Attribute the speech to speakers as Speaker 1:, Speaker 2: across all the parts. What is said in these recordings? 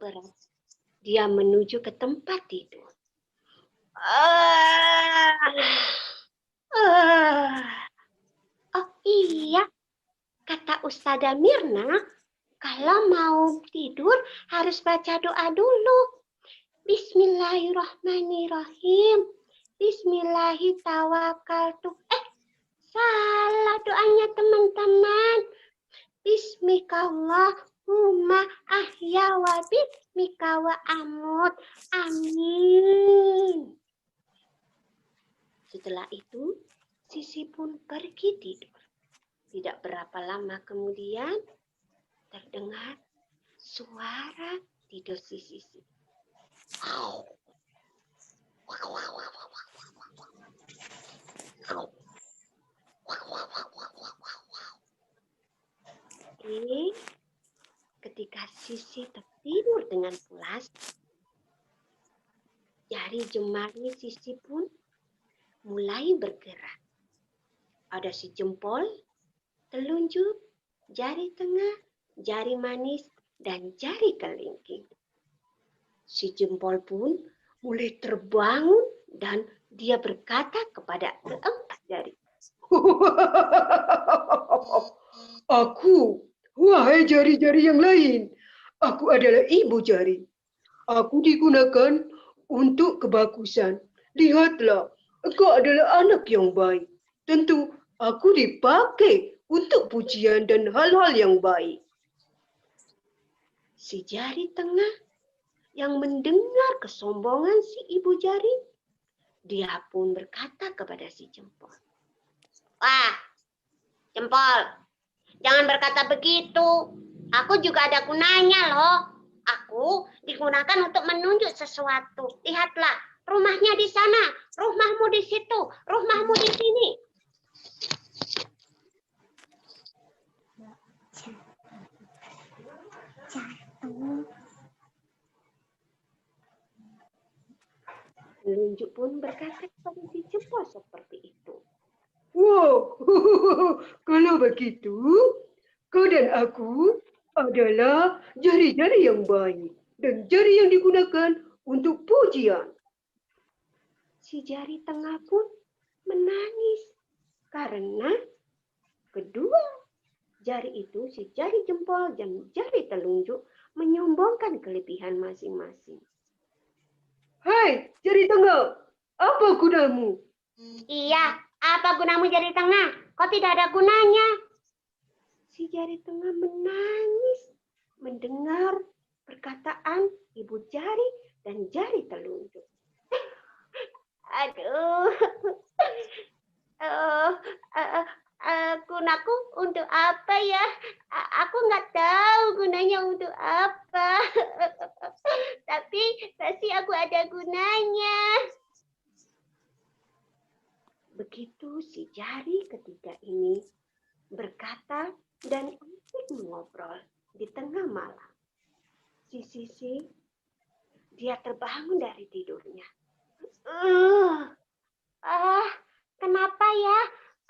Speaker 1: cukup berat, dia menuju ke tempat tidur. Oh iya, kata Ustazah Mirna, kalau mau tidur harus baca doa dulu. Bismillahirrahmanirrahim. Bismillahirrahmanirrahim. Salah doanya teman-teman. Bismikallahumma ahya wa bismika wa amut. Amin. Setelah itu, Sisi pun pergi tidur. Tidak berapa lama kemudian, terdengar suara tidur si Sisi. Ketika Sisi tertidur dengan pulas, jari jemari Sisi pun mulai bergerak. Ada si jempol, telunjuk, jari tengah, jari manis, dan jari kelingking. Si jempol pun mulai terbangun dan dia berkata kepada keempat jari.
Speaker 2: Aku, wahai jari-jari yang lain, aku adalah ibu jari. Aku digunakan untuk kebagusan. Lihatlah, engkau adalah anak yang baik. Tentu aku dipakai untuk pujian dan hal-hal yang baik.
Speaker 1: Si jari tengah yang mendengar kesombongan si ibu jari, dia pun berkata kepada si jempol. Wah, jempol, jangan berkata begitu. Aku juga ada gunanya loh. Aku digunakan untuk menunjuk sesuatu. Lihatlah, rumahnya di sana, rumahmu di situ, rumahmu di sini. Telunjuk pun berkata kepada si jempol seperti itu.
Speaker 2: Wow, kalau begitu, kau dan aku adalah jari-jari yang baik dan jari yang digunakan untuk pujian.
Speaker 1: Si jari tengah pun menangis karena kedua jari itu, si jari jempol dan jari telunjuk, menyombongkan kelebihan masing-masing.
Speaker 2: Hai, jari tengah, apa gunamu?
Speaker 1: Iya, apa gunamu jari tengah? Kau tidak ada gunanya. Si jari tengah menangis mendengar perkataan ibu jari dan jari telunjuk. Aduh, gunaku untuk apa ya? Aku nggak tahu gunanya untuk apa. Tapi pasti aku ada gunanya. Begitu si jari ketiga ini berkata dan asik mengobrol di tengah malam. Si Sisi, dia terbangun dari tidurnya. Kenapa ya?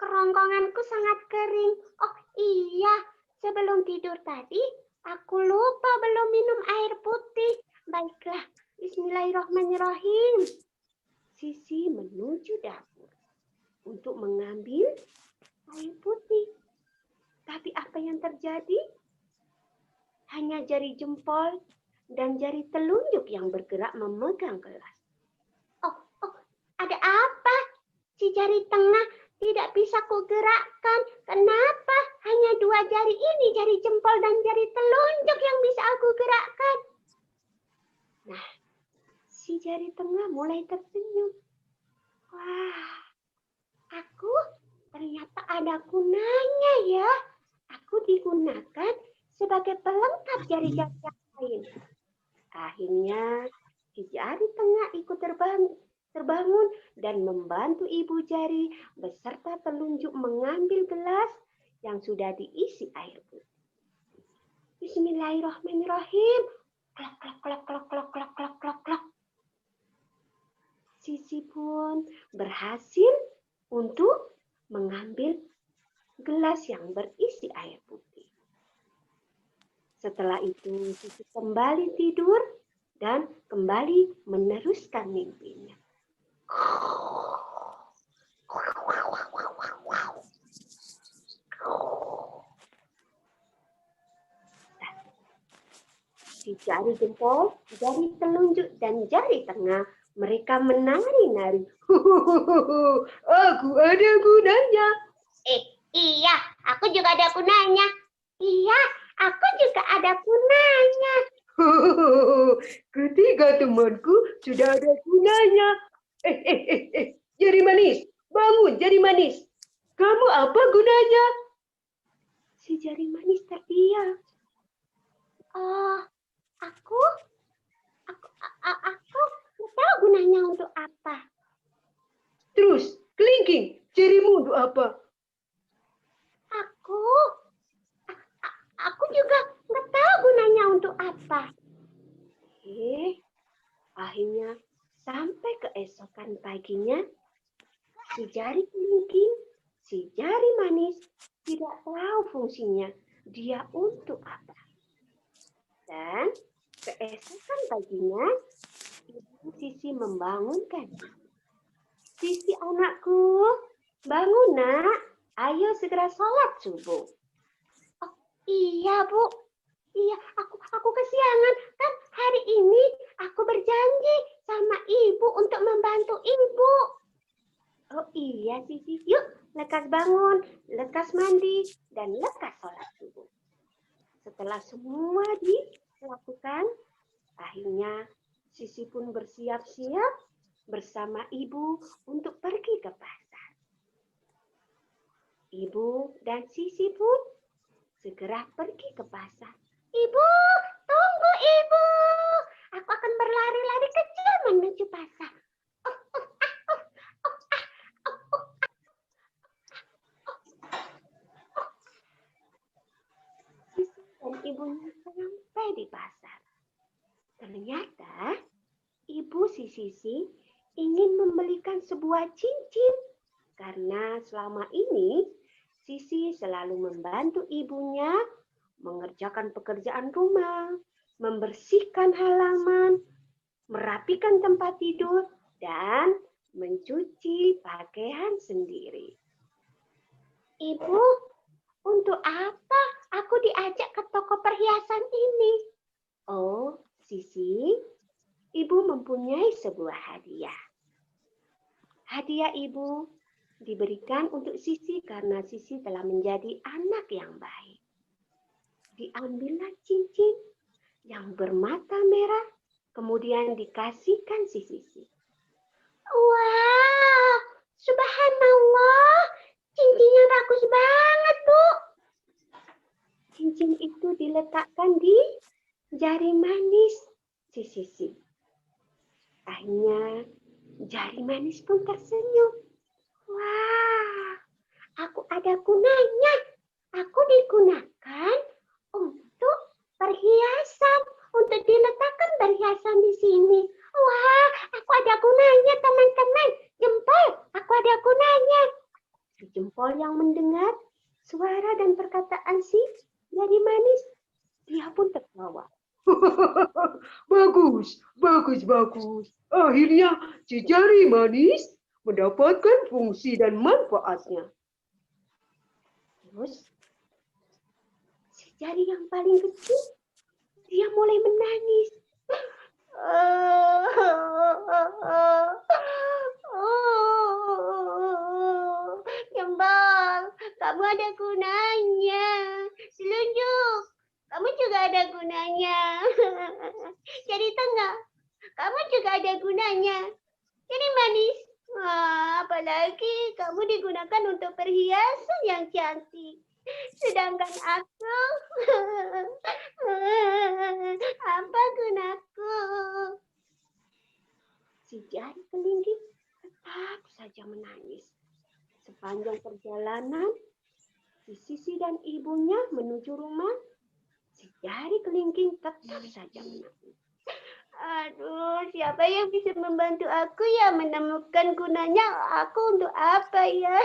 Speaker 1: Kerongkonganku sangat kering. Oh iya, sebelum tidur tadi, aku lupa belum minum air putih. Baiklah, bismillahirrahmanirrahim. Sisi menuju dapur untuk mengambil air putih. Tapi apa yang terjadi? Hanya jari jempol dan jari telunjuk yang bergerak memegang gelas. Oh, ada apa? Si jari tengah tidak bisa kugerakkan. Kenapa? Hanya dua jari ini, jari jempol dan jari telunjuk yang bisa aku gerakkan. Nah, si jari tengah mulai tersenyum. Wah, aku ternyata ada gunanya ya. Aku digunakan sebagai pelengkap jari-jari yang lain. Akhirnya, si jari tengah ikut terbangun dan membantu ibu jari beserta telunjuk mengambil gelas yang sudah diisi air putih. Bismillahirrahmanirrahim. Klok, klok, klok, klok, klok, klok, klok, klok, klok. Sisi pun berhasil untuk mengambil gelas yang berisi air putih. Setelah itu Sisi kembali tidur dan kembali meneruskan mimpinya. Di jari jempol, jari telunjuk, dan jari tengah, mereka menari-nari.
Speaker 2: Aku ada gunanya.
Speaker 1: Iya, aku juga ada gunanya. Iya, aku juga ada gunanya.
Speaker 2: Ketiga temanku sudah ada gunanya. Jari manis, bangun jari manis. Kamu apa gunanya?
Speaker 1: Si jari manis terdiam. Oh, aku nggak tahu gunanya untuk apa.
Speaker 2: Terus, kelingking, jarimu untuk apa?
Speaker 1: Aku juga nggak tahu gunanya untuk apa. Akhirnya sampai keesokan paginya, si jari kelingking, si jari manis tidak tahu fungsinya dia untuk apa. Dan keesokan paginya, Ibu Sisi membangunkan. Sisi anakku, bangun nak, ayo segera sholat subuh. Oh, iya Bu, iya aku kesiangan kan hari ini aku berjanji sama Ibu untuk membantu Ibu. Oh iya Sisi, yuk lekas bangun, lekas mandi, dan lekas sholat subuh. Setelah semua dilakukan, akhirnya Sisi pun bersiap-siap bersama Ibu untuk pergi ke pasar. Ibu dan Sisi pun segera pergi ke pasar. Ibu, tunggu Ibu. Aku akan berlari-lari kecil menuju pasar. Sisi dan ibunya sampai di pasar. Ternyata Ibu si Sisi ingin membelikan sebuah cincin karena selama ini Sisi selalu membantu ibunya mengerjakan pekerjaan rumah, membersihkan halaman, merapikan tempat tidur, dan mencuci pakaian sendiri. Ibu, untuk apa aku diajak ke toko perhiasan ini? Oh, Sisi, Ibu mempunyai sebuah hadiah. Hadiah Ibu diberikan untuk Sisi karena Sisi telah menjadi anak yang baik. Diambillah cincin yang bermata merah, kemudian dikasihkan si Sisi. Wah, subhanallah, cincinnya bagus banget, Bu. Cincin itu diletakkan di jari manis si Sisi. Akhirnya jari manis pun tersenyum. Wah, aku ada gunanya. Aku digunakan untuk perhiasan, untuk diletakkan perhiasan di sini. Wah, aku ada gunanya, teman-teman. Jempol, aku ada gunanya. Si jempol yang mendengar suara dan perkataan si jari manis, dia pun tertawa.
Speaker 2: Bagus. Akhirnya si jari manis mendapatkan fungsi dan manfaatnya.
Speaker 1: Terus, si jari yang paling kecil, dia mulai menangis. Jembal, kamu ada gunanya. Selunjuk, kamu juga ada gunanya. Jadi tengah, kamu juga ada gunanya. Jadi manis, apalagi kamu digunakan untuk perhiasan yang cantik. Sedangkan aku, apa gunaku? Si jari kelingking tetap saja menangis. Sepanjang perjalanan, si Sisi dan ibunya menuju rumah, si jari kelingking tetap saja menangis. Aduh, siapa yang bisa membantu aku ya menemukan gunanya aku untuk apa ya?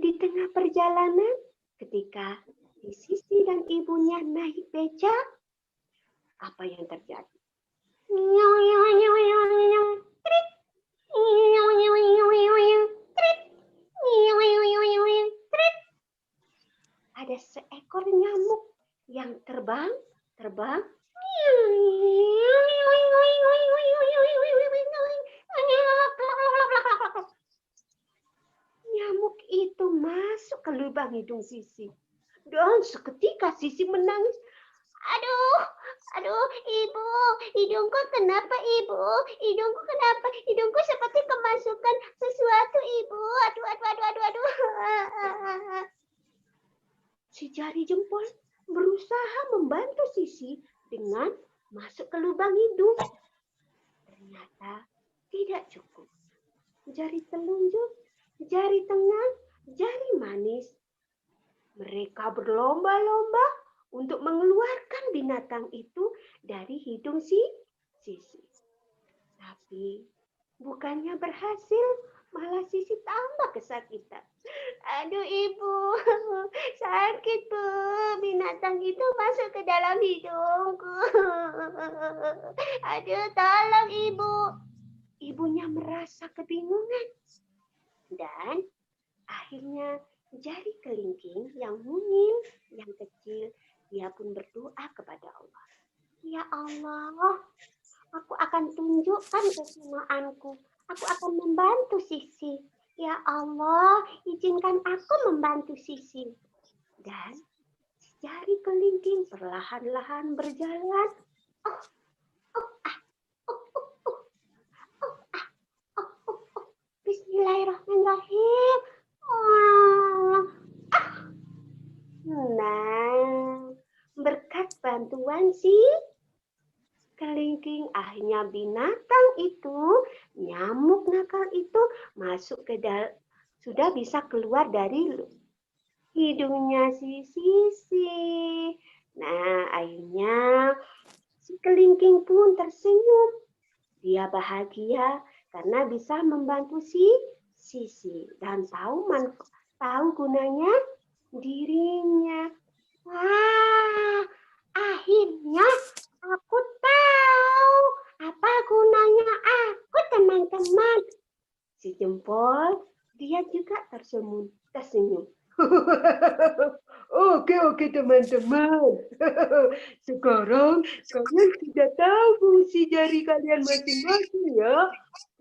Speaker 1: Di tengah perjalanan, ketika Sisi dan ibunya naik beca, apa yang terjadi? Ada seekor nyamuk yang terbang. Nyamuk itu masuk ke lubang hidung Sisi. Dan seketika Sisi menangis. Aduh, ibu, hidungku kenapa ibu? Hidungku kenapa? Hidungku seperti kemasukan sesuatu ibu. Aduh. Si jari jempol berusaha membantu Sisi dengan masuk ke lubang hidung. Ternyata tidak cukup. Jari telunjuk, jari tengah, jari manis. Mereka berlomba-lomba untuk mengeluarkan binatang itu dari hidung Sisi. Tapi bukannya berhasil, malah Sisi tambah kesakitan. Aduh ibu, sakit bu, binatang itu masuk ke dalam hidungku. Aduh tolong ibu. Ibunya merasa kebingungan. Dan akhirnya jari kelingking yang mungil, yang kecil, dia pun berdoa kepada Allah. Ya Allah, aku akan tunjukkan kesumaanku. Aku akan membantu Sisi. Ya Allah, izinkan aku membantu Sisi. Dan jari kelingking perlahan-lahan berjalan. Bismillahirrahmanirrahim. Nah, berkat bantuan si kelingking, akhirnya binatang itu, nyamuk nakal itu masuk ke sudah bisa keluar dari hidungnya si Sisi. Nah, akhirnya si kelingking pun tersenyum. Dia bahagia karena bisa membantu si Sisi dan tahu gunanya dirinya. Wah, akhirnya aku tahu apa gunanya aku, teman-teman. Si jempol, dia juga tersenyum.
Speaker 2: Oke, teman-teman. Sekarang kalian sudah tahu fungsi jari kalian masing-masing ya.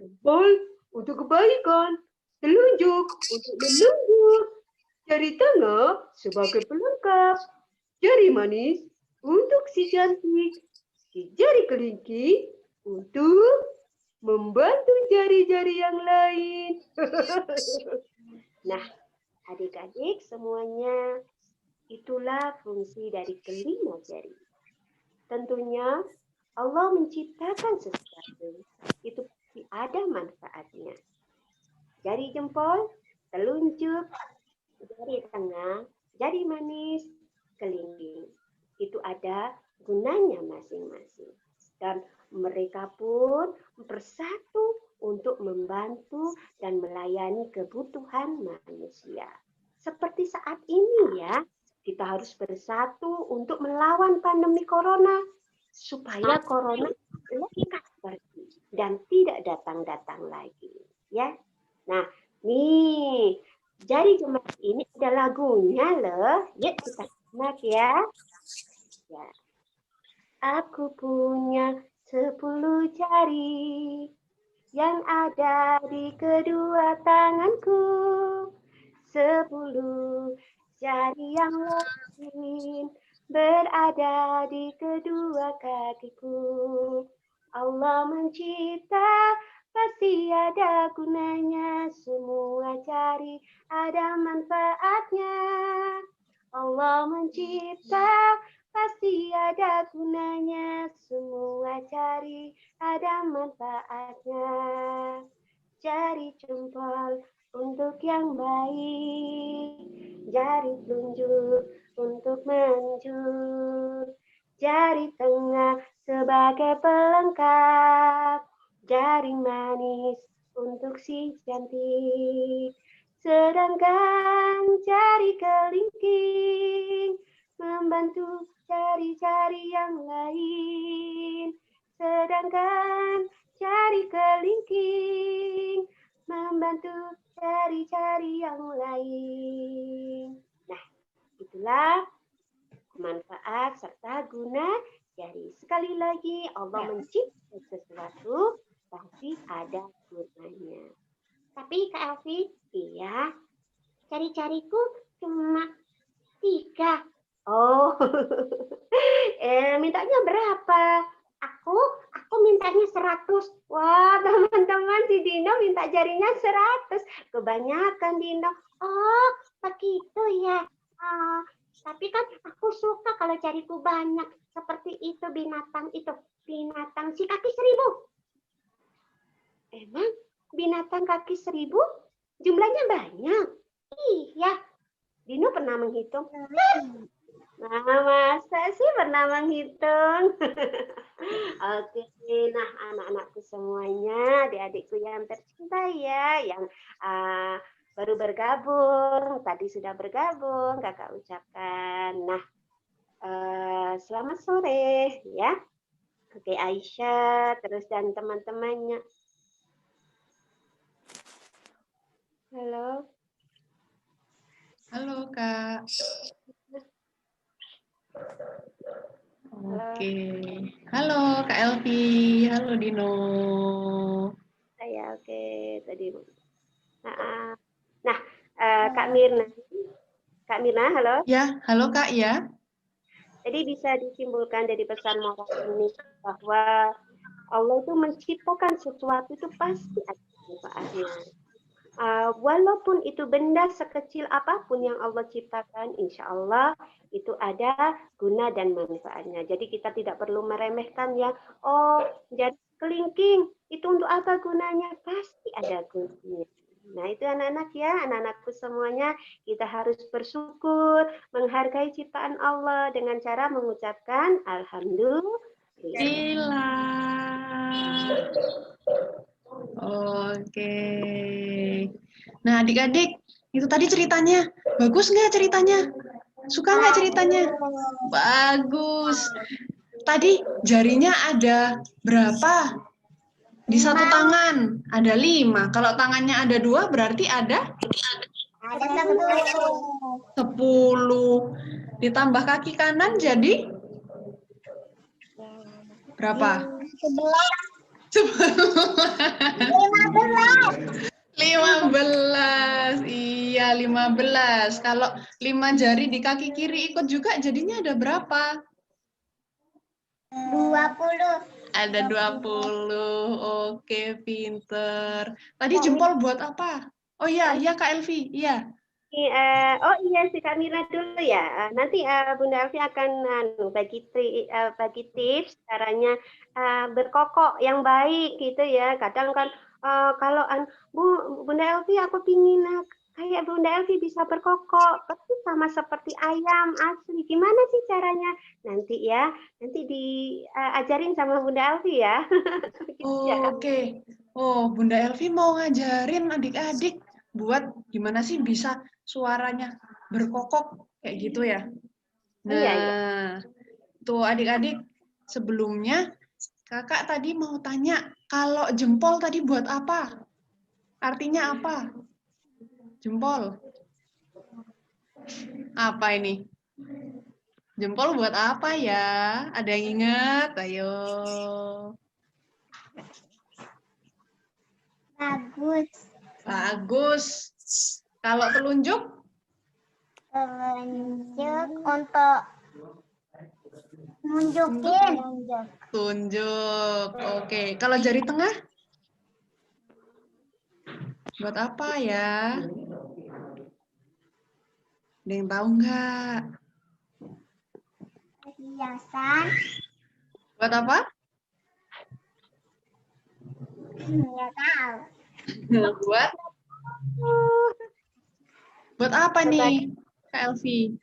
Speaker 2: Jempol untuk kebaikan, telunjuk untuk menunjuk, jari tengah sebagai pelengkap, jari manis untuk si cantik, si jari kelingking untuk membantu jari-jari yang lain.
Speaker 1: Nah, adik-adik semuanya, itulah fungsi dari kelima jari. Tentunya Allah menciptakan sesuatu, itu pasti ada manfaatnya. Jari jempol, telunjuk, jari tengah, jari manis, kelingking. Itu ada gunanya masing-masing. Dan mereka pun bersatu untuk membantu dan melayani kebutuhan manusia. Seperti saat ini ya, kita harus bersatu untuk melawan pandemi corona supaya corona lekas pergi dan tidak datang-datang lagi, ya. Nah, nih, jari jemari ini ada lagunya loh. Yuk kita simak ya. Ya. Aku punya 10 jari yang ada di kedua tanganku. 10 jari yang lain berada di kedua kakiku. Allah mencipta, pasti ada gunanya. Semua jari ada manfaatnya. Allah mencipta, pasti ada gunanya. Semua jari ada manfaatnya. Jari jempol untuk yang baik, jari telunjuk untuk menunjuk, jari tengah sebagai pelengkap, jari manis untuk si cantik, Sedangkan jari kelingking membantu jari-jari yang lain. Sedangkan jari kelingking membantu jari-jari yang lain. Nah, itulah manfaat serta guna jari. Sekali lagi, Allah mencipta sesuatu pasti ada gunanya. Tapi Kak Elvi, iya, jari-jariku cuma 3. Oh, mintanya berapa? Aku mintanya 100. Wah, teman-teman, si Dino minta jarinya 100. Kebanyakan, Dino. Oh, begitu ya. Tapi kan aku suka kalau jariku banyak. Seperti itu binatang itu. Binatang si kaki 1000. Emang binatang kaki 1000 jumlahnya banyak? Iya. Dino pernah menghitung? Nah, masa sih pernah menghitung? Oke, nah anak-anakku semuanya, adik-adikku yang tercinta ya, yang baru bergabung, tadi sudah bergabung, kakak ucapkan. Nah, selamat sore ya. Oke, Aisyah, terus dan teman-temannya. Halo.
Speaker 3: Halo, Kak. Oke. Halo, Kak Elvi. Halo, Dino.
Speaker 1: Saya oke tadi. Nah, Kak Mirna. Kak Mirna, halo.
Speaker 3: Ya, halo Kak ya.
Speaker 1: Jadi bisa disimpulkan dari pesan moral ini bahwa Allah itu menciptakan sesuatu itu pasti ada manfaatnya. Walaupun itu benda sekecil apapun yang Allah ciptakan, insya Allah itu ada guna dan manfaatnya. Jadi kita tidak perlu meremehkan ya. Oh, jadi kelingking itu untuk apa gunanya? Pasti ada gunanya. Nah itu anak-anak ya, anak-anakku semuanya kita harus bersyukur, menghargai ciptaan Allah dengan cara mengucapkan Alhamdulillah.
Speaker 3: Oke. Nah, adik-adik, itu tadi ceritanya. Bagus nggak ceritanya? Suka nggak ceritanya? Bagus. Tadi jarinya ada berapa? Di satu tangan ada 5. Kalau tangannya ada 2, berarti ada?
Speaker 4: Ada
Speaker 3: 10. Ditambah kaki kanan jadi? Berapa? 15. Iya, 15. Kalau 5 jari di kaki kiri ikut juga jadinya ada berapa?
Speaker 4: 20.
Speaker 3: Ada 20. Oke, pinter. Tadi jempol buat apa? Oh iya, iya Kak Elvi. Iya.
Speaker 1: Oh iya sih Kak Mira dulu ya. Nanti Bunda Elvi akan bagi tips caranya berkokok yang baik gitu ya. Kadang kan kalau Bunda Elvi aku pingin kayak Bunda Elvi bisa berkokok, tapi sama seperti ayam asli. Gimana sih caranya? Nanti ya, nanti diajarin sama Bunda Elvi ya. Gitu ya, Kak.
Speaker 3: Oke. Oh, Bunda Elvi mau ngajarin adik-adik buat gimana sih bisa suaranya berkokok kayak gitu ya. Nah,
Speaker 1: Iya.
Speaker 3: tuh adik-adik, sebelumnya kakak tadi mau tanya, kalau jempol tadi buat apa? Artinya apa? Jempol. Apa ini? Jempol buat apa ya? Ada yang ingat? Ayo.
Speaker 4: Bagus.
Speaker 3: Bagus. Kalau telunjuk?
Speaker 4: Telunjuk untuk nunjukin.
Speaker 3: Tunjuk. Oke. Kalau jari tengah? Buat apa ya? Ada yang tahu nggak?
Speaker 4: Hiasan.
Speaker 3: Buat apa?
Speaker 4: Nggak tahu.
Speaker 3: Buat apa nih, Kak Elvi?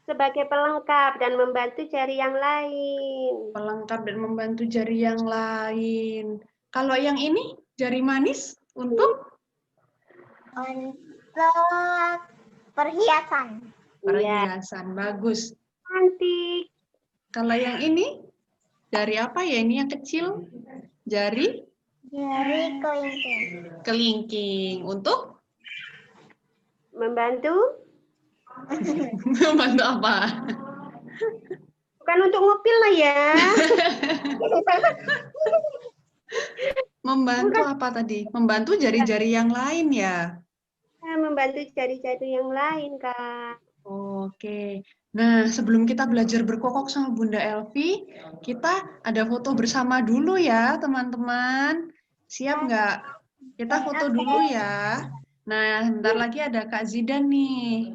Speaker 1: Sebagai pelengkap dan membantu jari yang lain.
Speaker 3: Pelengkap dan membantu jari yang lain. Kalau yang ini, jari manis untuk?
Speaker 4: Untuk perhiasan.
Speaker 1: Iya,
Speaker 3: Perhiasan, bagus.
Speaker 1: cantik.
Speaker 3: Kalau yang ini, dari apa ya? Ini yang kecil, jari
Speaker 4: Jari kelingking.
Speaker 3: kelingking. Untuk
Speaker 1: Membantu,
Speaker 3: membantu apa?
Speaker 1: bukan untuk ngupil lah ya.
Speaker 3: Membantu apa tadi? Membantu jari-jari yang lain ya?
Speaker 1: Membantu jari-jari yang lain, Kak.
Speaker 3: Oke. Nah, sebelum kita belajar berkokok sama Bunda Elvi, kita ada foto bersama dulu ya, teman-teman. Siap nggak? Kita foto dulu ya. Nah, bentar lagi ada Kak Zidan nih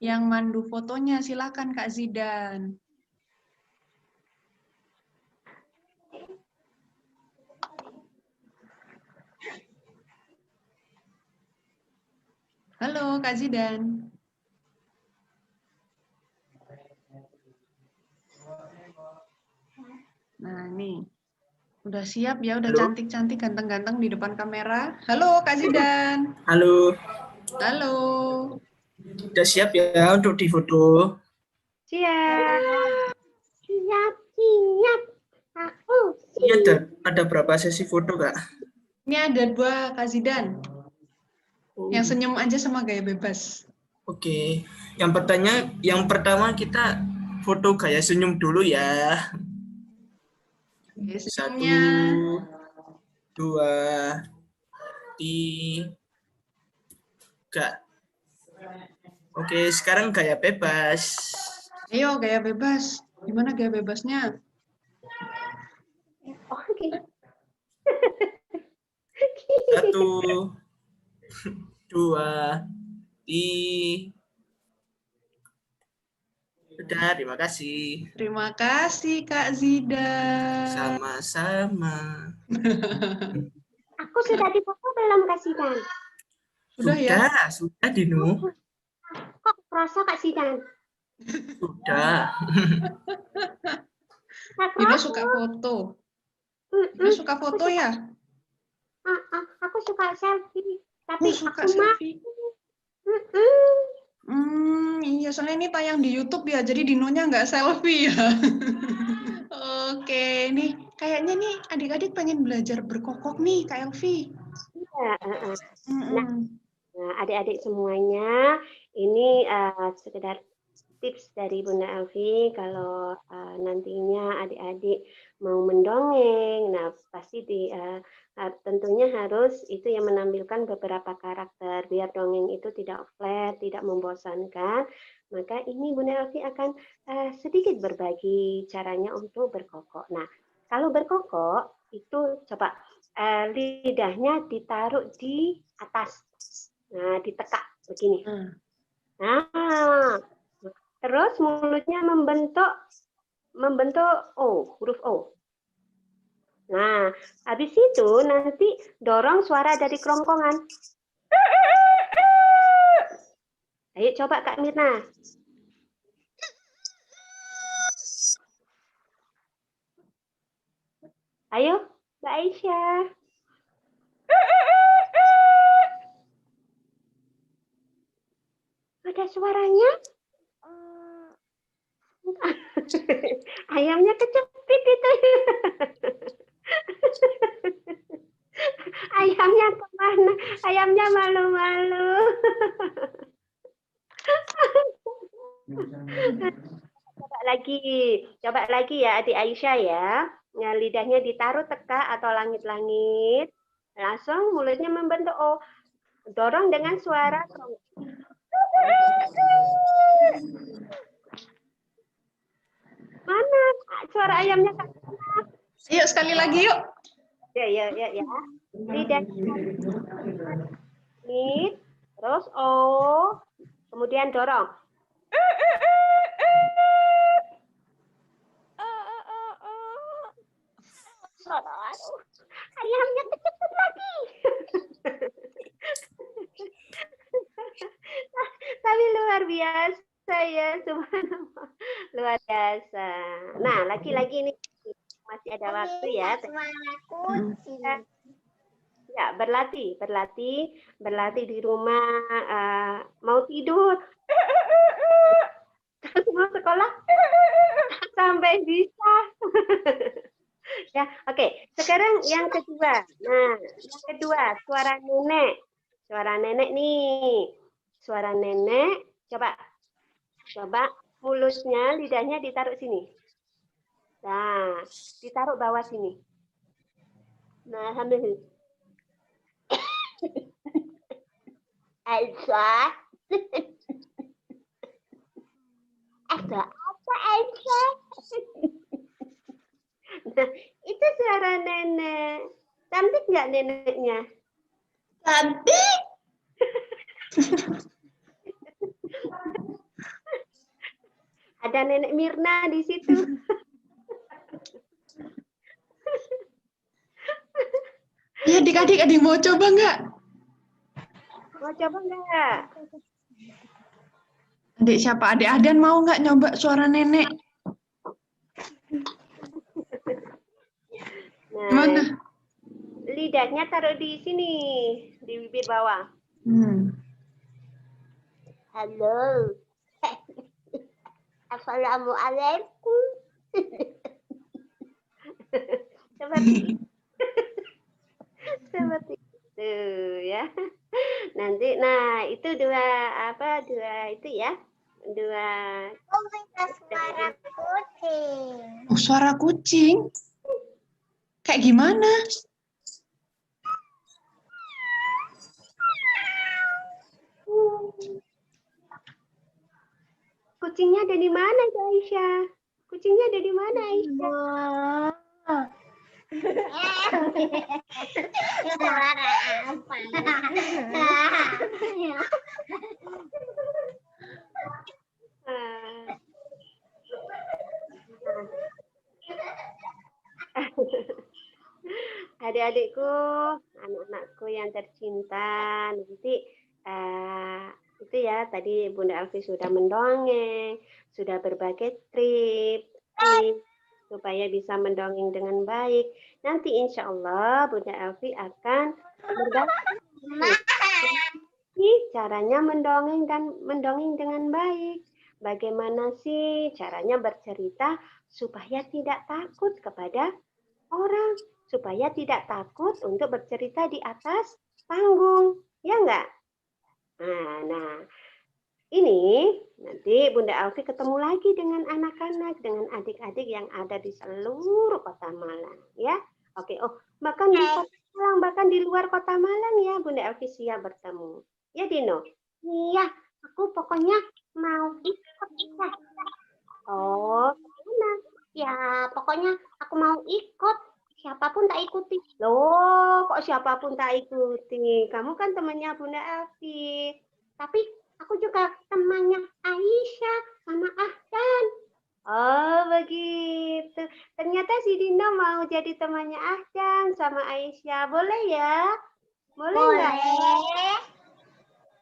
Speaker 3: yang mandu fotonya. Silakan Kak Zidan. Halo Kak Zidan. Nah, nih. Udah siap ya, udah
Speaker 5: Halo.
Speaker 3: cantik-cantik, ganteng-ganteng di depan kamera. Halo Kak Zidan.
Speaker 5: Halo,
Speaker 3: Halo.
Speaker 5: udah siap ya untuk difoto?
Speaker 1: Siap. Siap, siap. Aku
Speaker 5: Ini
Speaker 1: siap.
Speaker 5: ada berapa sesi foto, Kak?
Speaker 3: Ini ada 2 Kak Zidan. Yang senyum aja sama gaya bebas.
Speaker 5: Oke, yang pertama kita foto gaya senyum dulu ya.
Speaker 3: Oke,
Speaker 5: 1,
Speaker 3: senyumnya.
Speaker 5: 2, 3. Oke, sekarang gaya bebas.
Speaker 3: Ayo gaya bebas. Gimana gaya bebasnya?
Speaker 1: Oke.
Speaker 5: 1, 2, 3. Sudah, terima kasih.
Speaker 3: Terima kasih Kak Zidan.
Speaker 5: Sama-sama.
Speaker 1: Aku sudah difoto belum, Kak Sidan?
Speaker 3: Sudah ya?
Speaker 5: Sudah Dino.
Speaker 1: Kok kerasa, Kak Sidan?
Speaker 5: Sudah.
Speaker 1: Kak
Speaker 3: Dino
Speaker 1: kerasa?
Speaker 3: suka foto.
Speaker 1: Mm-mm.
Speaker 3: Dino suka foto ya?
Speaker 1: Aku suka selfie. Tapi
Speaker 3: Suka
Speaker 1: aku mah.
Speaker 3: selfie.
Speaker 1: Mm-mm.
Speaker 3: Iya, soalnya ini tayang di YouTube ya, jadi Dinonya nggak selfie ya. Oke, nih kayaknya nih adik-adik pengen belajar berkokok nih, Kak Elvi.
Speaker 1: Iya,
Speaker 3: Mm-mm.
Speaker 1: Nah, adik-adik semuanya, ini sekedar tips dari Bunda Elvi kalau nantinya adik-adik mau mendongeng. Nah, pasti tentunya harus itu yang menampilkan beberapa karakter biar dongeng itu tidak flat, tidak membosankan. Maka ini Bunda Elvi akan sedikit berbagi caranya untuk berkokok. Nah, kalau berkokok itu coba lidahnya ditaruh di atas. Nah, ditekak begini. Nah, terus mulutnya membentuk O, huruf O. Nah, habis itu nanti dorong suara dari kerongkongan. Ayo coba Kak Mirna. Ayo, Mbak Aisyah. Ada suaranya? Ayamnya kecepit itu. Ayamnya kemana? Ayamnya malu-malu. Coba lagi ya adik Aisyah ya. Nah, lidahnya ditaruh tekak atau langit-langit. Langsung mulutnya membentuk O. Dorong dengan suara mana suara ayamnya Kak?
Speaker 3: Yuk sekali lagi yuk.
Speaker 1: Ya. Lidah langit, terus O, kemudian dorong. Aduh, ayamnya kecepet lagi. Tapi luar biasa ya, subhanallah. Luar biasa. Nah, lagi-lagi ini masih ada waktu ya. Ya, berlatih di rumah, mau tidur. Mau sekolah sampai bisa. Ya, oke. Sekarang yang kedua. Nah, yang kedua, suara nenek. Suara nenek nih. Suara nenek. Coba mulusnya, lidahnya ditaruh sini. Nah, ditaruh bawah sini. Nah, alhamdulillah. Elsa. Elsa, apa Elsa? Nah, itu suara nenek. Cantik nggak neneknya?
Speaker 3: Cantik.
Speaker 1: Ada nenek Mirna di situ.
Speaker 3: Ya, adik-adik ada yang mau coba nggak?
Speaker 1: Mau coba nggak?
Speaker 3: Adik siapa? Adik Adan mau nggak nyoba suara nenek?
Speaker 1: Nah,
Speaker 3: Mana?
Speaker 1: lidahnya taruh di sini, di bibir bawah. Halo. Assalamualaikum. Seperti itu ya. Nanti, nah itu dua itu ya, dua.
Speaker 4: Oh, minta suara kucing.
Speaker 3: Oh, suara kucing? Kayak gimana?
Speaker 1: Kucingnya ada di mana, Aisyah? Kucingnya ada di mana, Aisyah?
Speaker 4: Suara apa?
Speaker 1: Adik-adikku, anak-anakku yang tercinta, nanti itu ya tadi Bunda Elvi sudah mendongeng, sudah berbagai trik supaya bisa mendongeng dengan baik. Nanti insya Allah Bunda Elvi akan berbagi caranya mendongeng dengan baik. Bagaimana sih caranya bercerita supaya tidak takut kepada orang, supaya tidak takut untuk bercerita di atas panggung, ya enggak? Nah, ini nanti Bunda Alfi ketemu lagi dengan anak-anak, dengan adik-adik yang ada di seluruh kota Malang, ya. Oke, bahkan di kota Malang, bahkan di luar kota Malang ya, Bunda Alfi siap bertemu. Ya, Dino? Iya, aku pokoknya mau ikut. Oh, gimana? Ya, pokoknya aku mau ikut. Siapapun tak ikuti. Loh, kok siapapun tak ikuti? Kamu kan temannya Bunda Elvi. Tapi aku juga temannya Aisyah sama Ahdan. Oh, begitu. Ternyata si Dino mau jadi temannya Ahdan sama Aisyah. Boleh ya? Boleh nggak?
Speaker 4: Boleh.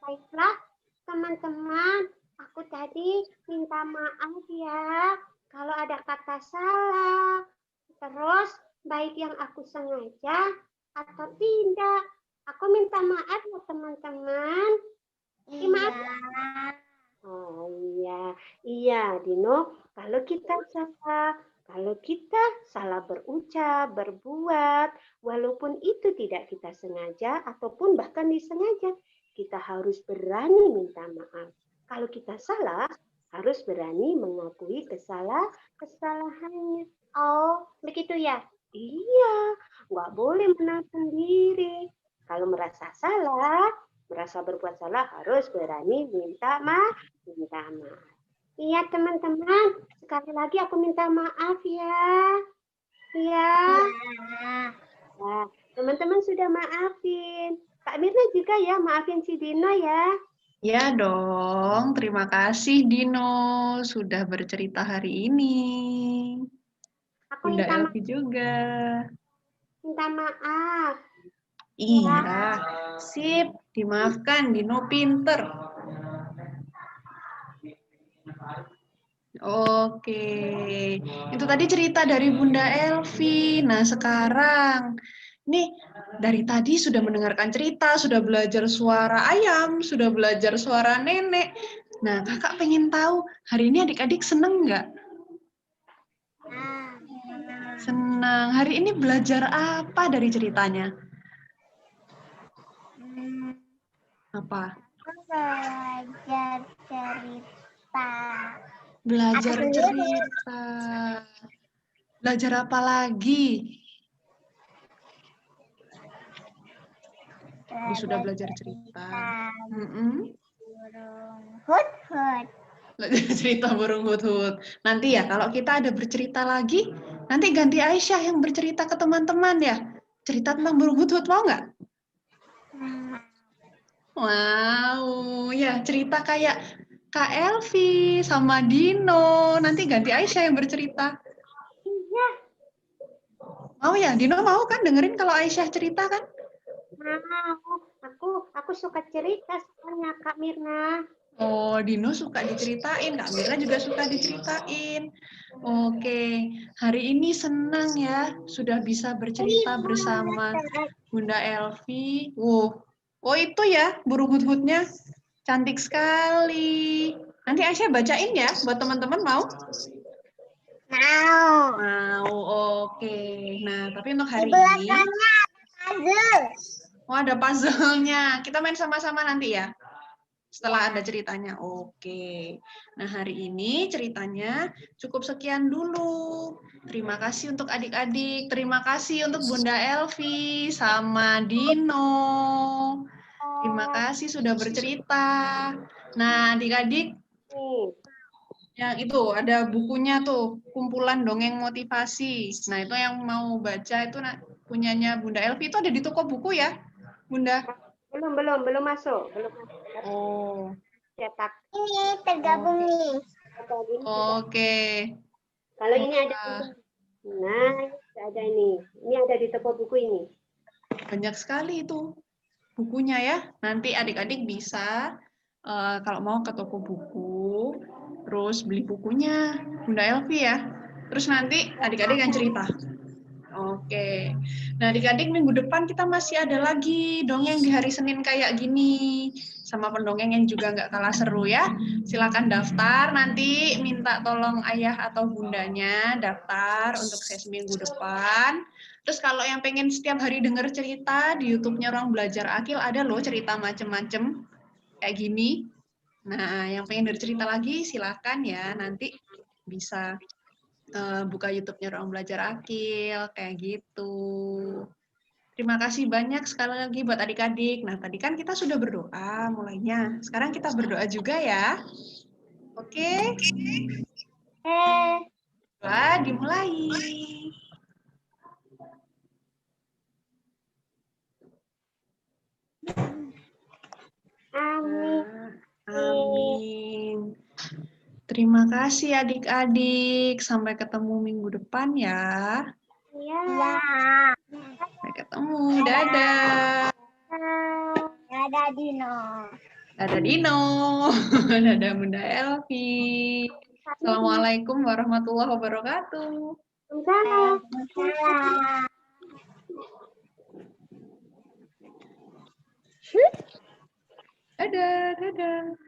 Speaker 1: Baiklah, teman-teman. Aku tadi minta maaf ya. Kalau ada kata salah. Terus, baik yang aku sengaja atau tidak. Aku minta maaf ya teman-teman.
Speaker 4: Iya.
Speaker 1: Oh iya Dino. Kalau kita salah berucap, berbuat, walaupun itu tidak kita sengaja ataupun bahkan disengaja, kita harus berani minta maaf. Kalau kita salah, harus berani mengakui kesalahannya. Oh, begitu ya? Iya, nggak boleh menahan diri. Kalau merasa salah, merasa berbuat salah, harus berani minta maaf. Iya, teman-teman. Sekali lagi aku minta maaf ya. Iya. Nah, teman-teman sudah maafin. Kak Mirna juga ya, maafin si Dino ya.
Speaker 3: Ya dong, terima kasih Dino sudah bercerita hari ini.
Speaker 1: Aku
Speaker 3: Bunda Elvi juga.
Speaker 1: Minta maaf.
Speaker 3: Iya, sip, dimaafkan, Dino pinter. Oke, itu tadi cerita dari Bunda Elvi. Nah sekarang, Nih, dari tadi sudah mendengarkan cerita, sudah belajar suara ayam, sudah belajar suara nenek. Nah, kakak pengen tahu, hari ini adik-adik seneng nggak? Senang. Hari ini belajar apa dari ceritanya? Apa?
Speaker 4: Belajar cerita.
Speaker 3: Belajar
Speaker 4: Aku sendiri.
Speaker 3: cerita. Belajar apa lagi? Tadi sudah belajar cerita. Mm-mm.
Speaker 4: Burung hut-hut.
Speaker 3: Belajar cerita burung hut-hut. Nanti ya, kalau kita ada bercerita lagi, nanti ganti Aisyah yang bercerita ke teman-teman ya. Cerita tentang burung hut-hut, mau nggak? Wow, ya cerita kayak Kak Elvi sama Dino. Nanti ganti Aisyah yang bercerita.
Speaker 1: Iya,
Speaker 3: Mau ya? Dino mau kan dengerin kalau Aisyah cerita kan?
Speaker 1: mau. Aku suka cerita soalnya Kak Mirna.
Speaker 3: Oh, Dino suka diceritain, Kak Mira juga suka diceritain. Oke, hari ini senang ya sudah bisa bercerita bersama Bunda Elvi. Oh itu ya burung hut-hutnya, cantik sekali. Nanti Aisyah bacain ya buat teman-teman mau?
Speaker 4: Mau.
Speaker 3: Mau, oke. Nah, tapi untuk
Speaker 4: Di
Speaker 3: hari ini,
Speaker 4: belakangnya puzzle.
Speaker 3: oh ada puzzle-nya. Kita main sama-sama nanti ya. Setelah ada ceritanya. Oke. Nah, hari ini ceritanya cukup sekian dulu. Terima kasih untuk adik-adik. Terima kasih untuk Bunda Elvi sama Dino. Terima kasih sudah bercerita. Nah, adik-adik,
Speaker 1: Nih,
Speaker 3: yang itu ada bukunya tuh, kumpulan dongeng motivasi. Nah, itu yang mau baca itu punyanya Bunda Elvi itu ada di toko buku ya, Bunda?
Speaker 1: belum masuk, belum masuk.
Speaker 3: Oh,
Speaker 1: Cetak
Speaker 4: Ini tergabung nih.
Speaker 1: atau ini sudah.
Speaker 3: oke.
Speaker 1: Kalau ini ada
Speaker 3: Wah,
Speaker 1: nah, ada ini. Ini ada di toko buku ini.
Speaker 3: banyak sekali itu bukunya ya. Nanti adik-adik bisa kalau mau ke toko buku, terus beli bukunya Bunda Elvi ya. Terus nanti adik-adik yang cerita. Oke. Nah, adik-adik minggu depan kita masih ada lagi dongeng di hari Senin kayak gini. Sama pendongeng yang juga nggak kalah seru ya. Silakan daftar, nanti minta tolong ayah atau bundanya daftar untuk sesi minggu depan. Terus kalau yang pengen setiap hari dengar cerita di YouTube-nya Ruang Belajar Akil ada loh cerita macem-macem kayak gini. Nah, yang pengen cerita lagi silakan ya, nanti bisa buka YouTube-nya Ruang Belajar Akil, kayak gitu. Terima kasih banyak sekali lagi buat adik-adik. Nah, tadi kan kita sudah berdoa mulainya. Sekarang kita berdoa juga ya. Oke? Doa dimulai.
Speaker 1: Amin.
Speaker 3: Amin. Terima kasih adik-adik. Sampai ketemu minggu depan ya.
Speaker 1: Ya.
Speaker 3: Sampai ketemu. Dadah.
Speaker 4: Ada Dino.
Speaker 3: Dadah Dino. Dadah Bunda Elvi. Assalamualaikum warahmatullahi wabarakatuh.
Speaker 1: Salam.
Speaker 4: Salam.
Speaker 3: Dadah, dadah.